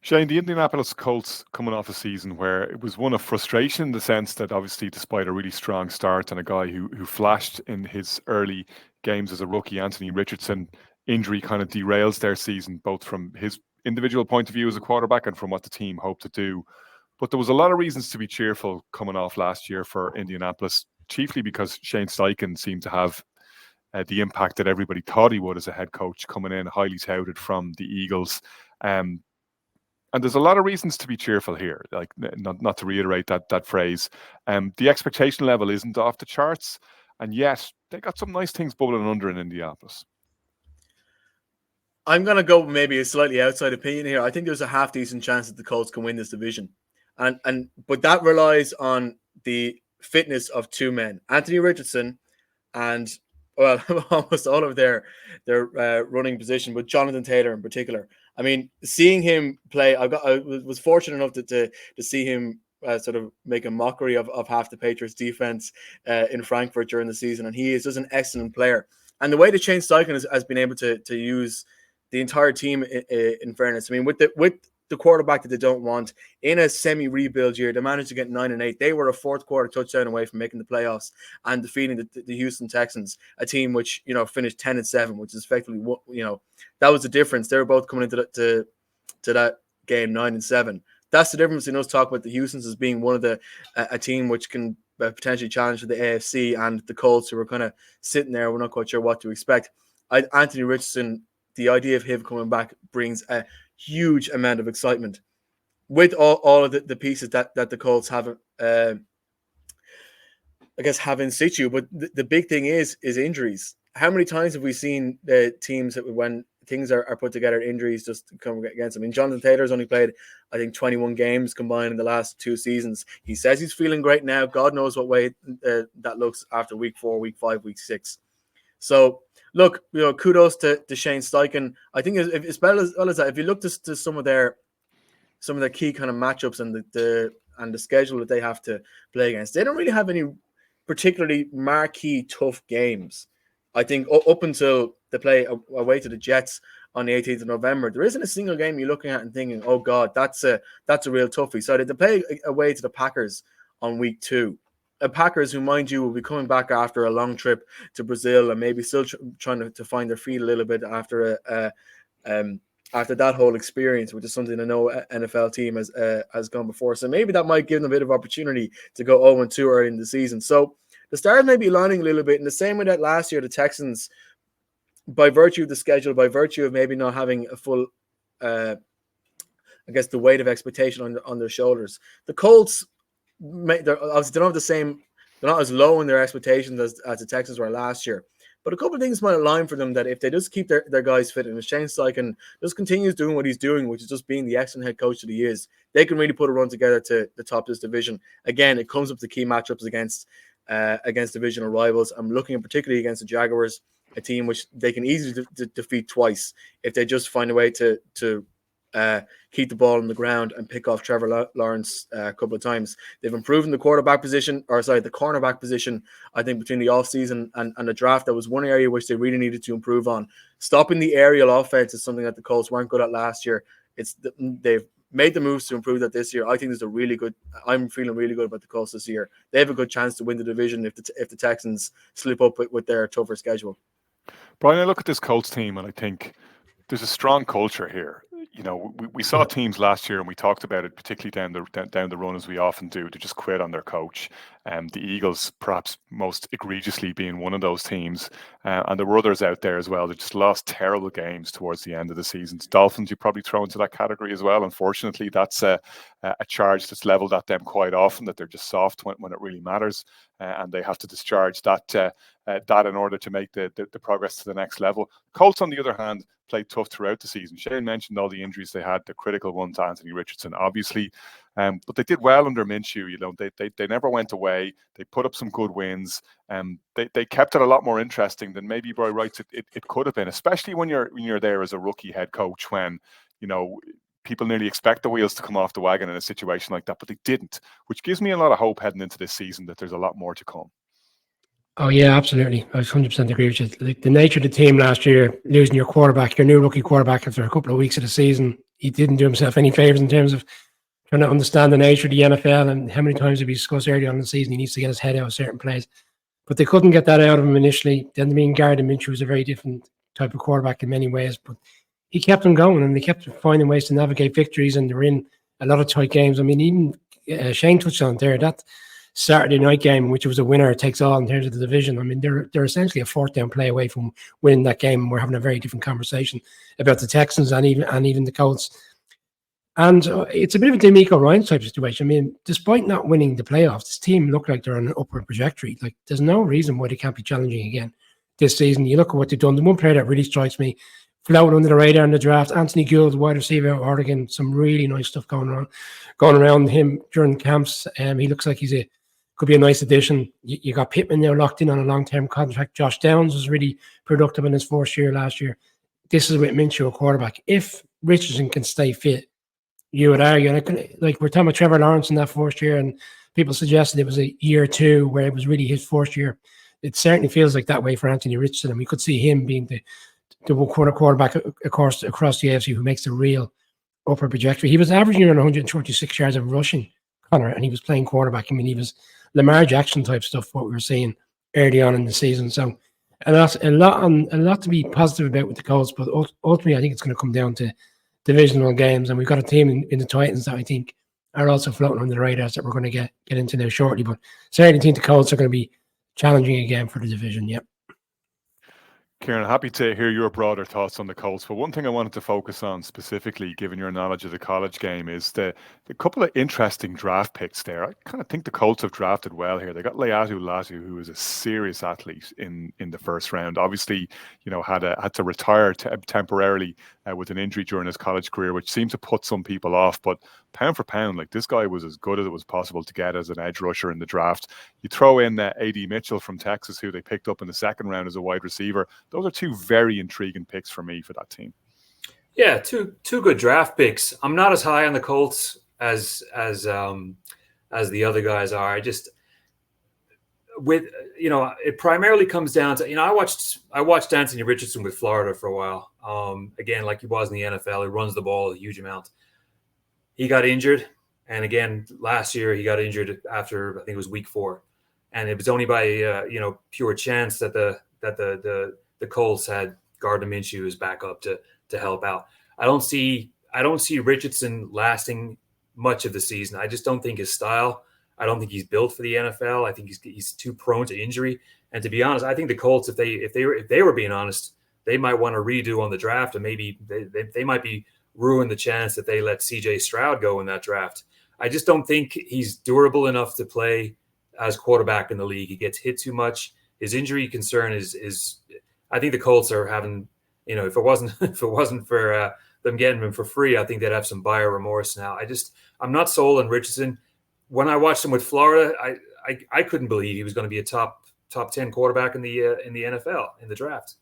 Shane, the Indianapolis Colts coming off a season where it was one of frustration in the sense that obviously despite a really strong start and a guy who flashed in his early games as a rookie, Anthony Richardson, injury kind of derails their season, both from his individual point of view as a quarterback and from what the team hoped to do. But there was a lot of reasons to be cheerful coming off last year for Indianapolis, chiefly because Shane Steichen seemed to have the impact that everybody thought he would as a head coach coming in, highly touted from the Eagles. Um, and there's a lot of reasons to be cheerful here. Like not to reiterate that phrase, the expectation level isn't off the charts, and yet they got some nice things bubbling under in Indianapolis. I'm gonna go maybe a slightly outside opinion here. I think there's a half decent chance that the Colts can win this division, but that relies on the fitness of two men, Anthony Richardson, and almost all of their running position, but Jonathan Taylor in particular. I mean, seeing him play, I was fortunate enough to see him sort of make a mockery of half the Patriots defense in Frankfurt during the season, and he is just an excellent player. And the way that Shane Steichen has been able to use the entire team, in fairness, I mean, with the quarterback that they don't want in a semi-rebuild year, they managed to get 9-8. They were a fourth quarter touchdown away from making the playoffs and defeating the Houston Texans, a team which finished 10-7, which is effectively that was the difference. They were both coming into that game 9-7. That's the difference in us talking about the Houstons as being one of a team which can potentially challenge for the AFC, and the Colts who were kind of sitting there. We're not quite sure what to expect. Anthony Richardson, the idea of him coming back brings a huge amount of excitement with all of the pieces that the Colts have, I guess, have in situ. But the big thing is injuries. How many times have we seen the teams that when things are put together, injuries just come against them? I mean, Jonathan Taylor's only played, I think, 21 games combined in the last 2 seasons. He says he's feeling great now. God knows what way that looks after week 4, week 5, week 6. So, look, kudos to Shane Steichen. I think as well as that, if you look to some of their key kind of matchups and the schedule that they have to play against, they don't really have any particularly marquee tough games. I think up until they play away to the Jets on the 18th of November, there isn't a single game you're looking at and thinking, oh God, that's a real toughie. So they play away to the Packers on week 2. Packers, who, mind you, will be coming back after a long trip to Brazil and maybe still trying to find their feet a little bit after that whole experience, which is something I know NFL team has gone before. So maybe that might give them a bit of opportunity to go 0-2 early in the season. So the stars may be lining a little bit in the same way that last year the Texans, by virtue of the schedule, by virtue of maybe not having a full, I guess, the weight of expectation on their shoulders, the Colts, they're not the same. They're not as low in their expectations as the Texans were last year. But a couple of things might align for them that if they just keep their guys fit and if Shane Steichen just continues doing what he's doing, which is just being the excellent head coach that he is, they can really put a run together to the top of this division. Again, it comes up to key matchups against divisional rivals. I'm looking particularly against the Jaguars, a team which they can easily defeat twice if they just find a way to keep the ball on the ground and pick off Trevor Lawrence a couple of times. They've improved in the the cornerback position, I think, between the offseason and the draft. That was one area which they really needed to improve on. Stopping the aerial offense is something that the Colts weren't good at last year. They've made the moves to improve that this year. I think I'm feeling really good about the Colts this year. They have a good chance to win the division if the Texans slip up with their tougher schedule. Brian, I look at this Colts team and I think there's a strong culture here. We saw teams last year and we talked about it, particularly down the run, as we often do, to just quit on their coach. The Eagles, perhaps most egregiously, being one of those teams. And there were others out there as well that just lost terrible games towards the end of the season. Dolphins, you probably throw into that category as well. Unfortunately, that's a charge that's leveled at them quite often, that they're just soft when it really matters. And they have to discharge that in order to make the progress to the next level. Colts, on the other hand, played tough throughout the season. Shane mentioned all the injuries they had, the critical one to Anthony Richardson, obviously. But they did well under Minshew. They never went away. They put up some good wins. They kept it a lot more interesting than maybe Brian writes it could have been, especially when you're there as a rookie head coach, when people nearly expect the wheels to come off the wagon in a situation like that, but they didn't, which gives me a lot of hope heading into this season that there's a lot more to come. Oh, yeah, absolutely. I 100% agree with you. The nature of the team last year, losing your quarterback, your new rookie quarterback after a couple of weeks of the season, he didn't do himself any favors in terms of trying to understand the nature of the NFL and how many times we discussed earlier on in the season he needs to get his head out of certain plays. But they couldn't get that out of him initially. Then Gardner Minshew was a very different type of quarterback in many ways, but he kept them going and they kept finding ways to navigate victories, and they're in a lot of tight games. I mean, even Shane touched on there, that Saturday night game, which was a winner takes all in terms of the division. I mean, they're essentially a fourth down play away from winning that game. We're having a very different conversation about the Texans and even the Colts. And it's a bit of a D'Amico Ryan type situation. I mean, despite not winning the playoffs, this team look like they're on an upward trajectory. Like, there's no reason why they can't be challenging again this season. You look at what they've done. The one player that really strikes me, floating under the radar in the draft, Anthony Gould, wide receiver out of Oregon. Some really nice stuff going around him during camps. He looks like could be a nice addition. You got Pittman now locked in on a long-term contract. Josh Downs was really productive in his first year last year. This is with Minshew, a quarterback. If Richardson can stay fit, you would argue, like we're talking about Trevor Lawrence in that first year, and people suggested it was a year or two where it was really his first year. It certainly feels like that way for Anthony Richardson, and we could see him being the quarterback across the AFC who makes the real upper trajectory. He was averaging around 126 yards of rushing, Connor, and he was playing quarterback. I mean, he was Lamar Jackson type stuff, what we were seeing early on in the season. So a lot to be positive about with the Colts, but ultimately I think it's going to come down to divisional games, and we've got a team in the Titans that I think are also floating on the radars that we're going to get into now shortly. But certainly I think the Colts are going to be challenging again for the division. Yep. Kieran, happy to hear your broader thoughts on the Colts. But one thing I wanted to focus on specifically, given your knowledge of the college game, is the couple of interesting draft picks there. I kind of think the Colts have drafted well here. They got Leatu Latu, who is a serious athlete in the first round. Obviously, had to retire temporarily with an injury during his college career, which seemed to put some people off. But pound for pound, like, this guy was as good as it was possible to get as an edge rusher in the draft. You throw in A.D. Mitchell from Texas, who they picked up in the second round as a wide receiver. Those are two very intriguing picks for me for that team. Yeah, two good draft picks. I'm not as high on the Colts as the other guys are. It primarily comes down to, I watched Anthony Richardson with Florida for a while. Again, like he was in the NFL, he runs the ball a huge amount. He got injured, and again last year he got injured after, I think it was week 4, and it was only by pure chance that the Colts had Gardner Minshew as backup to help out. I don't see Richardson lasting much of the season. I just don't think his style. I don't think he's built for the NFL. I think he's too prone to injury. And to be honest, I think the Colts, if they were being honest, they might want to redo on the draft, and maybe they might be ruin the chance that they let CJ Stroud go in that draft. I just don't think he's durable enough to play as quarterback in the league. He gets hit too much. His injury concern is I think the Colts are having, if it wasn't for them getting him for free, I think they'd have some buyer remorse now. I'm not sold on Richardson. When I watched him with Florida, I couldn't believe he was going to be a top 10 quarterback in the NFL in the draft.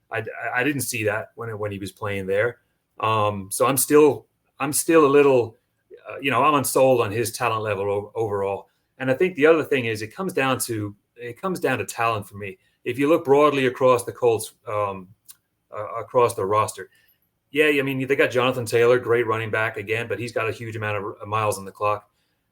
I didn't see that when he was playing there. So I'm still a little, I'm unsold on his talent level overall. And I think the other thing is it comes down to talent for me. If you look broadly across the Colts, across the roster, yeah, I mean, they got Jonathan Taylor, great running back again, but he's got a huge amount of miles on the clock.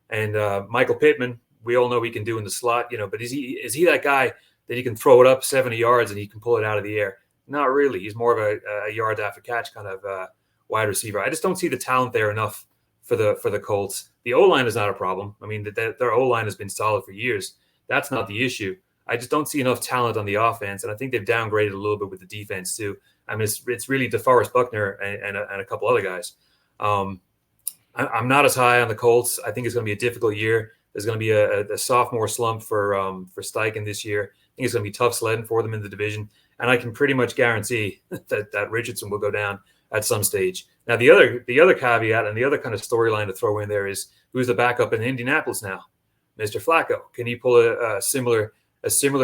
And Michael Pittman, we all know he can do in the slot, but is he that guy that he can throw it up 70 yards and he can pull it out of the air? Not really. He's more of a yards after catch kind of wide receiver. I just don't see the talent there enough for the Colts. The O-line is not a problem. I mean, their O-line has been solid for years. That's not the issue. I just don't see enough talent on the offense, and I think they've downgraded a little bit with the defense too. I mean, it's really DeForest Buckner and a couple other guys. I'm not as high on the Colts. I think it's going to be a difficult year. There's going to be a sophomore slump for Steichen this year. I think it's going to be tough sledding for them in the division, and I can pretty much guarantee that Richardson will go down at some stage. Now, the other caveat and the other kind of storyline to throw in there is who's the backup in Indianapolis now? Mr. Flacco. Can he pull a similar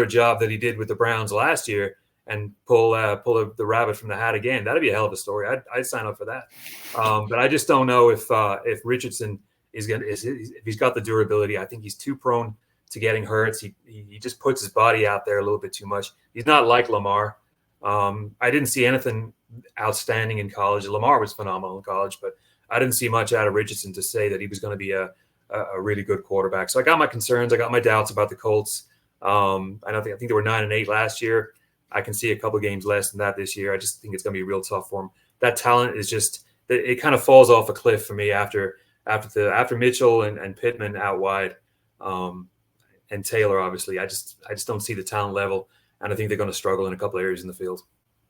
job that he did with the Browns last year and pull the rabbit from the hat again? That'd be a hell of a story. I'd sign up for that. But I just don't know if Richardson if he's got the durability. I think he's too prone to getting hurt. He just puts his body out there a little bit too much. He's not like Lamar. I didn't see anything outstanding in college. Lamar was phenomenal in college, but I didn't see much out of Richardson to say that he was going to be a really good quarterback. So I got my concerns. I got my doubts about the Colts. I think they were 9-8 last year. I can see a couple of games less than that this year. I just think it's going to be real tough for them. That talent is just – it kind of falls off a cliff for me after Mitchell and Pittman out wide, and Taylor, obviously. I just don't see the talent level, and I think they're going to struggle in a couple of areas in the field.